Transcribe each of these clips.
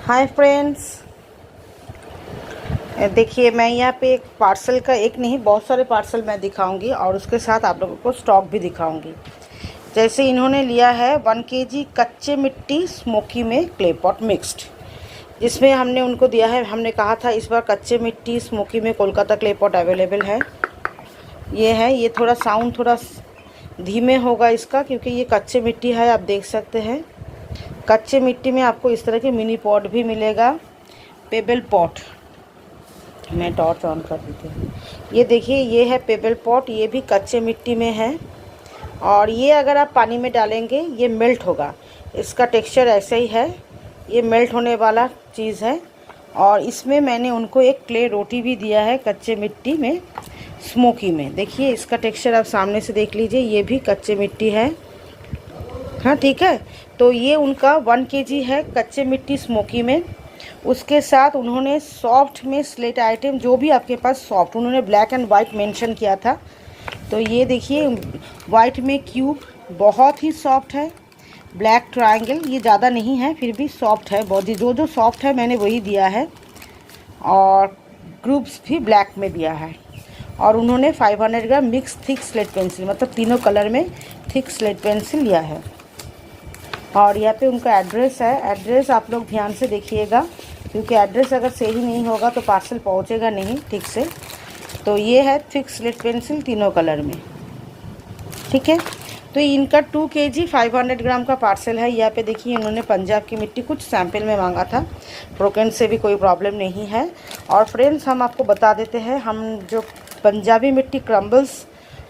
Hi friends, देखिए मैं यहाँ पे एक पार्सल का एक नहीं बहुत सारे पार्सल मैं दिखाऊंगी और उसके साथ आप लोगों को स्टॉक भी दिखाऊंगी। जैसे इन्होंने लिया है 1 केजी कच्चे मिट्टी स्मोकी में क्ले पॉट मिक्स्ड, जिसमें हमने उनको दिया है। हमने कहा था इस बार कच्चे मिट्टी स्मोकी में कोलकाता क्ले पॉट अवेलेबल है। ये है, ये थोड़ा साउंड थोड़ा धीमे होगा इसका क्योंकि ये कच्चे मिट्टी है। आप देख सकते हैं कच्चे मिट्टी में आपको इस तरह के मिनी पॉट भी मिलेगा, पेबल पॉट। मैं टॉर्च ऑन कर देती हूँ। ये देखिए, ये है पेबल पॉट, ये भी कच्चे मिट्टी में है और ये अगर आप पानी में डालेंगे ये मेल्ट होगा। इसका टेक्सचर ऐसा ही है, ये मेल्ट होने वाला चीज़ है। और इसमें मैंने उनको एक क्ले रोटी भी दिया है कच्चे मिट्टी में स्मोकी में। देखिए इसका टेक्सचर आप सामने से देख लीजिए, ये भी कच्चे मिट्टी है। हाँ ठीक है, तो ये उनका 1 केजी है कच्चे मिट्टी स्मोकी में। उसके साथ उन्होंने सॉफ्ट में स्लेट आइटम, जो भी आपके पास सॉफ्ट, उन्होंने ब्लैक एंड वाइट मेंशन किया था। तो ये देखिए वाइट में क्यूब बहुत ही सॉफ्ट है, ब्लैक ट्रायंगल, ये ज़्यादा नहीं है फिर भी सॉफ्ट है बहुत ही। जो सॉफ्ट है मैंने वही दिया है और ग्रुप्स भी ब्लैक में दिया है। और उन्होंने 500 ग्राम मिक्स थिक स्लेट पेंसिल, मतलब तीनों कलर में थिक स्लेट पेंसिल लिया है। और यहाँ पे उनका एड्रेस है। एड्रेस आप लोग ध्यान से देखिएगा क्योंकि एड्रेस अगर सही नहीं होगा तो पार्सल पहुँचेगा नहीं ठीक से। तो ये है थिक स्लेट पेंसिल तीनों कलर में, ठीक है। तो इनका 2 केजी 500 ग्राम का पार्सल है। यहाँ पे देखिए इन्होंने पंजाब की मिट्टी कुछ सैंपल में मांगा था, ब्रोकन से भी कोई प्रॉब्लम नहीं है। और फ्रेंड्स हम आपको बता देते हैं, हम जो पंजाबी मिट्टी क्रम्बल्स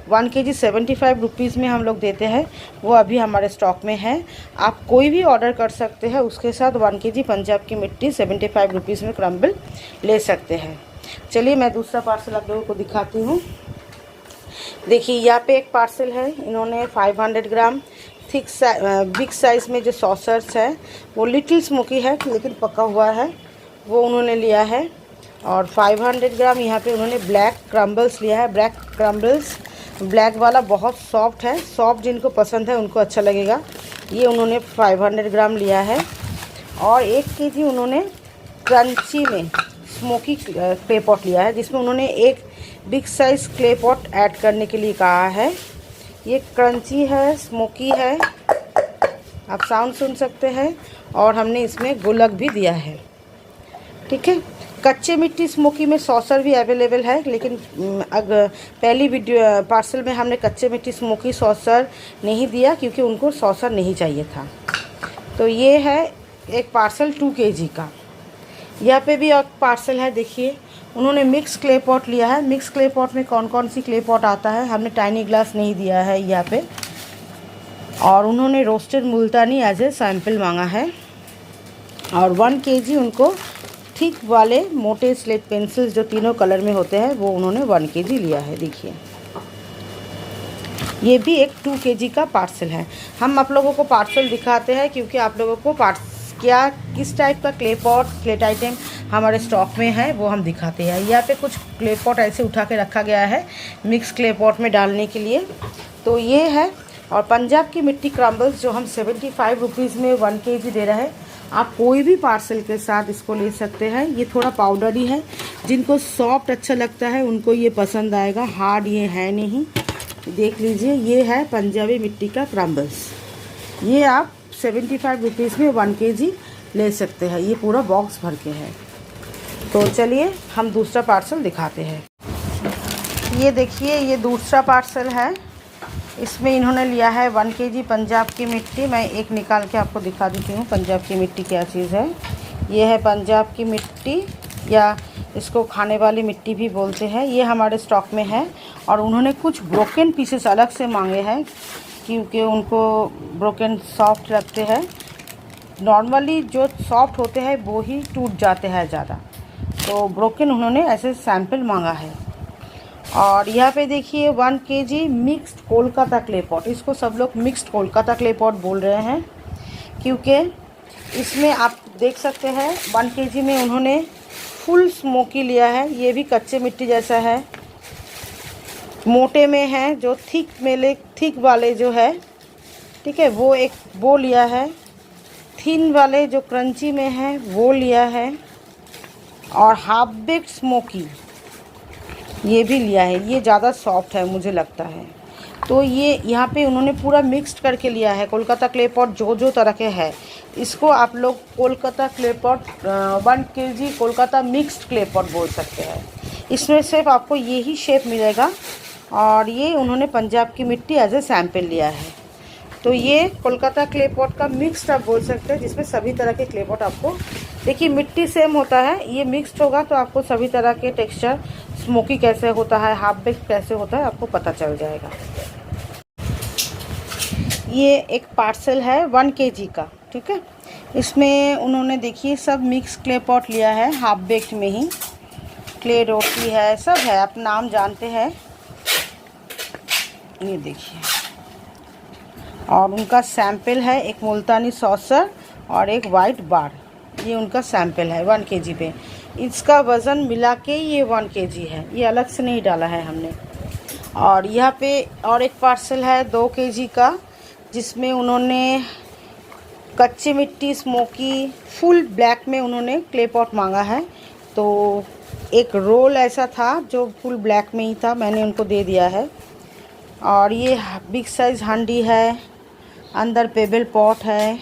1 केजी 75 रुपीज़ में हम लोग देते हैं, वो अभी हमारे स्टॉक में है। आप कोई भी ऑर्डर कर सकते हैं, उसके साथ 1 केजी पंजाब की मिट्टी 75 रुपीज़ में क्रम्बल ले सकते हैं। चलिए मैं दूसरा पार्सल आप लोगों को दिखाती हूँ। देखिए यहाँ पे एक पार्सल है, इन्होंने 500 ग्राम थिक बिग साइज़ में जो सॉसर्स है वो लिटिल स्मोकी है लेकिन पका हुआ है, वो उन्होंने लिया है। और 500 ग्राम यहाँ पे उन्होंने ब्लैक क्रम्बल्स लिया है। ब्लैक क्रम्बल्स ब्लैक वाला बहुत सॉफ्ट है, सॉफ्ट जिनको पसंद है उनको अच्छा लगेगा। ये उन्होंने 500 ग्राम लिया है। और 1 केजी उन्होंने क्रंची में स्मोकी क्ले पॉट लिया है, जिसमें उन्होंने एक big size clay pot add करने के लिए कहा है। ये क्रंची है, स्मोकी है, आप साउंड सुन सकते हैं। और हमने इसमें गुलक भी दिया है, ठीक है। कच्चे मिट्टी स्मोकी में सॉसर भी अवेलेबल है, लेकिन अगर पहली वीडियो पार्सल में हमने कच्चे मिट्टी स्मोकी सॉसर नहीं दिया क्योंकि उनको सॉसर नहीं चाहिए था। तो ये है एक पार्सल 2 केजी का। यहाँ पे भी एक पार्सल है, देखिए उन्होंने मिक्स क्ले पॉट लिया है। मिक्स क्ले पॉट में कौन कौन सी क्ले पॉट आता है, हमने टाइनी ग्लास नहीं दिया है यहाँ पे। और उन्होंने roasted Multani as a sample मांगा है। और 1 केजी उनको थिक वाले मोटे स्लेट पेंसिल्स जो तीनों कलर में होते हैं वो उन्होंने 1 केजी लिया है। देखिए ये भी एक 2 केजी का पार्सल है। हम आप लोगों को पार्सल दिखाते हैं क्योंकि आप लोगों को किस टाइप का क्ले पॉट स्लेट आइटम हमारे स्टॉक में है वो हम दिखाते हैं। यहाँ पे कुछ क्ले पॉट ऐसे उठा के रखा गया है मिक्स क्ले पॉट में डालने के लिए, तो ये है। और पंजाब की मिट्टी क्रम्बल्स जो हम 75 रुपीज़ में 1 केजी दे रहे हैं, आप कोई भी पार्सल के साथ इसको ले सकते हैं। ये थोड़ा पाउडरी है, जिनको सॉफ्ट अच्छा लगता है उनको ये पसंद आएगा, हार्ड ये है नहीं। देख लीजिए ये है पंजाबी मिट्टी का क्रम्बल्स, ये आप 75 रुपीज़ में 1 केजी ले सकते हैं। ये पूरा बॉक्स भर के है। तो चलिए हम दूसरा पार्सल दिखाते हैं। ये देखिए ये दूसरा पार्सल है, इसमें इन्होंने लिया है 1 केजी पंजाब की मिट्टी। मैं एक निकाल के आपको दिखा देती हूँ पंजाब की मिट्टी क्या चीज़ है। ये है पंजाब की मिट्टी, या इसको खाने वाली मिट्टी भी बोलते हैं। ये हमारे स्टॉक में है। और उन्होंने कुछ ब्रोकन पीसेस अलग से मांगे हैं क्योंकि उनको ब्रोकन सॉफ्ट लगते हैं। नॉर्मली जो सॉफ्ट होते हैं वो ही टूट जाते हैं ज़्यादा, तो ब्रोकन उन्होंने ऐसे सैंपल मांगा है। और यहाँ पे देखिए 1 KG mixed Kolkata clay pot, इसको सब लोग मिक्स्ड कोलकाता क्ले पॉट बोल रहे हैं क्योंकि इसमें आप देख सकते हैं 1 केजी में उन्होंने फुल स्मोकी लिया है। ये भी कच्चे मिट्टी जैसा है, मोटे में है, जो थिक वाले जो है, ठीक है, वो एक वो लिया है थिन वाले जो क्रंची में है वो लिया है, और हाफ बेक्ड स्मोकी ये भी लिया है। ये ज़्यादा सॉफ्ट है मुझे लगता है, तो ये यहाँ पे उन्होंने पूरा मिक्स्ड करके लिया है। कोलकाता क्ले पॉट जो तरह के है, इसको आप लोग Kolkata clay pot 1 kg Kolkata mixed clay pot बोल सकते हैं। इसमें सिर्फ आपको यही शेप मिलेगा, और ये उन्होंने पंजाब की मिट्टी एज ए सैम्पल लिया है। तो ये कोलकाता क्ले पॉट का मिक्स्ड आप बोल सकते हैं, जिसमें सभी तरह के क्ले पॉट आपको, देखिए मिट्टी सेम होता है, ये मिक्स्ड होगा तो आपको सभी तरह के टेक्सचर, स्मोकी कैसे होता है, हाफ बेक कैसे होता है, आपको पता चल जाएगा। ये एक पार्सल है 1 kg का, ठीक है। इसमें उन्होंने देखिए सब मिक्स क्ले पॉट लिया है, हाफ बेक्ड में ही, क्ले रोटी है, सब है, आप नाम जानते हैं। ये देखिए, और उनका सैंपल है एक मुल्तानी सॉसर और एक वाइट बार, ये उनका सैंपल है 1 kg पे। इसका वज़न मिला के ये 1 kg है, ये अलग से नहीं डाला है हमने। और यहाँ पे और एक पार्सल है 2 kg का, जिसमें उन्होंने कच्ची मिट्टी स्मोकी फुल ब्लैक में उन्होंने क्ले पॉट मांगा है। तो एक रोल ऐसा था जो फुल ब्लैक में ही था, मैंने उनको दे दिया है। और ये बिग साइज़ हांडी है, अंदर पेबल पॉट है,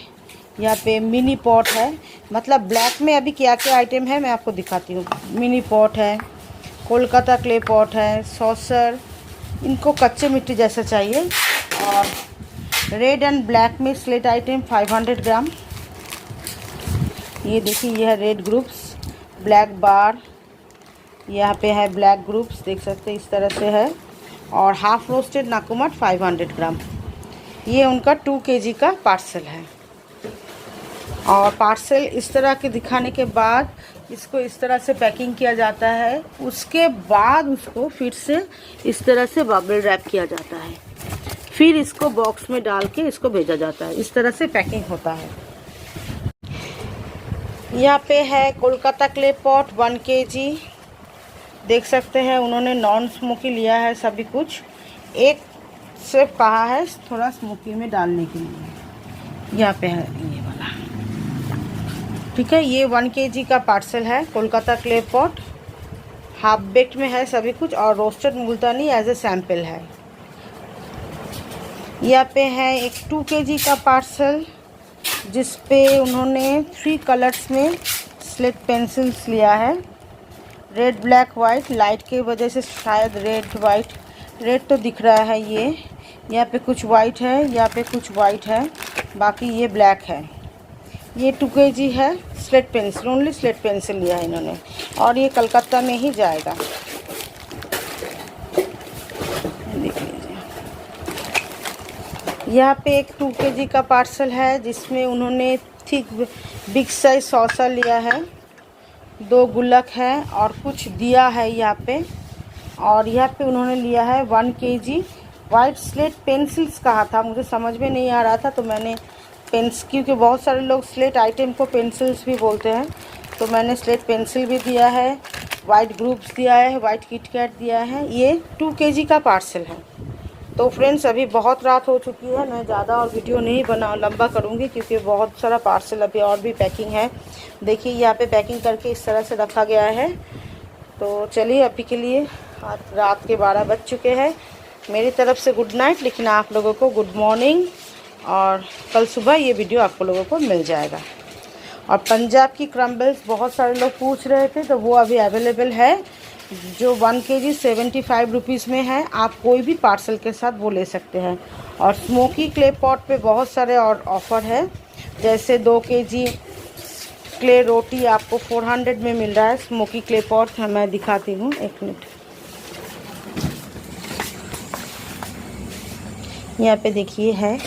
यहाँ पे मिनी पॉट है। मतलब ब्लैक में अभी क्या क्या आइटम है मैं आपको दिखाती हूँ। मिनी पॉट है, कोलकाता क्ले पॉट है, सॉसर, इनको कच्चे मिट्टी जैसा चाहिए। और रेड एंड ब्लैक में स्लेट आइटम 500 ग्राम। ये देखिए, ये है रेड ग्रुप्स, ब्लैक बार, यहाँ पे है ब्लैक ग्रुप्स, देख सकते हैं इस तरह से है। और हाफ रोस्टेड नाकुमट 500 ग्राम। ये उनका 2 kg का पार्सल है। और पार्सल इस तरह के दिखाने के बाद इसको इस तरह से पैकिंग किया जाता है। उसके बाद उसको फिर से इस तरह से बबल रैप किया जाता है, फिर इसको बॉक्स में डाल के इसको भेजा जाता है। इस तरह से पैकिंग होता है। यहाँ पे है कोलकाता क्ले पॉट 1 kg, देख सकते हैं उन्होंने नॉन स्मोकी लिया है सभी कुछ। एक सिर्फ कहा है थोड़ा स्मोकी में डालने के लिए, यहाँ पे है ये वाला, ठीक है। ये 1 kg का पार्सल है Kolkata clay pot, half baked में है सभी कुछ, और roasted Multani as a sample है। यहाँ पे है एक 2 kg का पार्सल, जिस पे उन्होंने 3 कलर्स में स्लेट पेंसिल्स लिया है, रेड ब्लैक वाइट। लाइट की वजह से शायद रेड वाइट, रेड तो दिख रहा है। ये यहाँ पे कुछ वाइट है, यहाँ पे कुछ वाइट है, बाकी ये ब्लैक है। ये 2 kg है, slate pencil, only slate pencil लिया है इन्होंने, और ये कलकत्ता में ही जाएगा। देख लीजिए, यहाँ पे एक 2 kg का पार्सल है, जिसमें उन्होंने थिक बिग साइज सॉसा लिया है, 2 गुल्लक है और कुछ दिया है यहाँ पे। और यहाँ पे उन्होंने लिया है 1 kg वाइट स्लेट पेंसिल्स कहा था, मुझे समझ में नहीं आ रहा था तो मैंने क्योंकि बहुत सारे लोग स्लेट आइटम को पेंसिल्स भी बोलते हैं, तो मैंने स्लेट पेंसिल भी दिया है, वाइट ग्रुप्स दिया है, वाइट किटकैट दिया है। ये 2 kg का पार्सल है। तो फ्रेंड्स, अभी बहुत रात हो चुकी है, मैं ज़्यादा और वीडियो नहीं लंबा करूँगी, क्योंकि बहुत सारा पार्सल अभी और भी पैकिंग है। देखिए यहाँ पे पैकिंग करके इस तरह से रखा गया है। तो चलिए, अभी के लिए रात के 12 बज चुके हैं। मेरी तरफ से गुड नाइट, लेकिन आप लोगों को गुड मॉर्निंग, और कल सुबह ये वीडियो आपको लोगों को मिल जाएगा। और पंजाब की क्रम्बल्स बहुत सारे लोग पूछ रहे थे, तो वो अभी अवेलेबल है, जो 1 kg 75 रुपीज़ में है। आप कोई भी पार्सल के साथ वो ले सकते हैं। और स्मोकी क्ले पॉट पे बहुत सारे और ऑफ़र है, जैसे 2 kg क्ले रोटी आपको 400 में मिल रहा है। स्मोकी क्ले पॉट मैं दिखाती हूँ, 1 मिनट। यहाँ पे देखिए है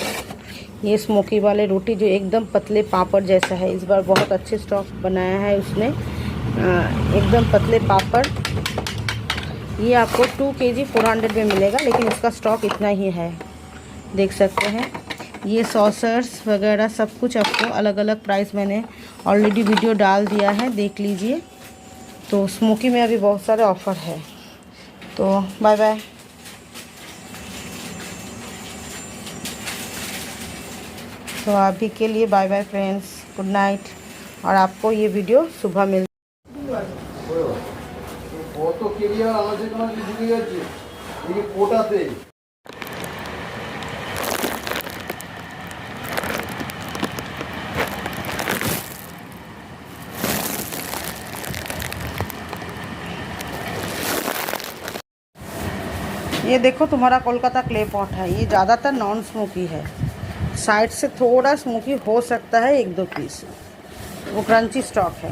ये स्मोकी वाले रोटी, जो एकदम पतले पापड़ जैसा है। इस बार बहुत अच्छे स्टॉक बनाया है उसने, एकदम पतले पापड़। ये आपको 2 kg 400 में मिलेगा, लेकिन इसका स्टॉक इतना ही है, देख सकते हैं। ये सॉसर्स वगैरह सब कुछ आपको अलग अलग प्राइस मैंने ऑलरेडी वीडियो डाल दिया है, देख लीजिए। तो स्मोकी में अभी बहुत सारे ऑफ़र है। तो बाय बाय। तो अभी के लिए bye bye friends. Good night. और आपको ये वीडियो सुबह मिल কত কেরিয়ার আমাদের কোনো ঢুকে গেছে এই কোটাতে। ये देखो तुम्हारा कोलकाता क्ले पॉट है। ये ज़्यादातर नॉन स्मोकी है, साइड से थोड़ा स्मोकी हो सकता है, 1-2 पीस। वो क्रंची स्टॉक है।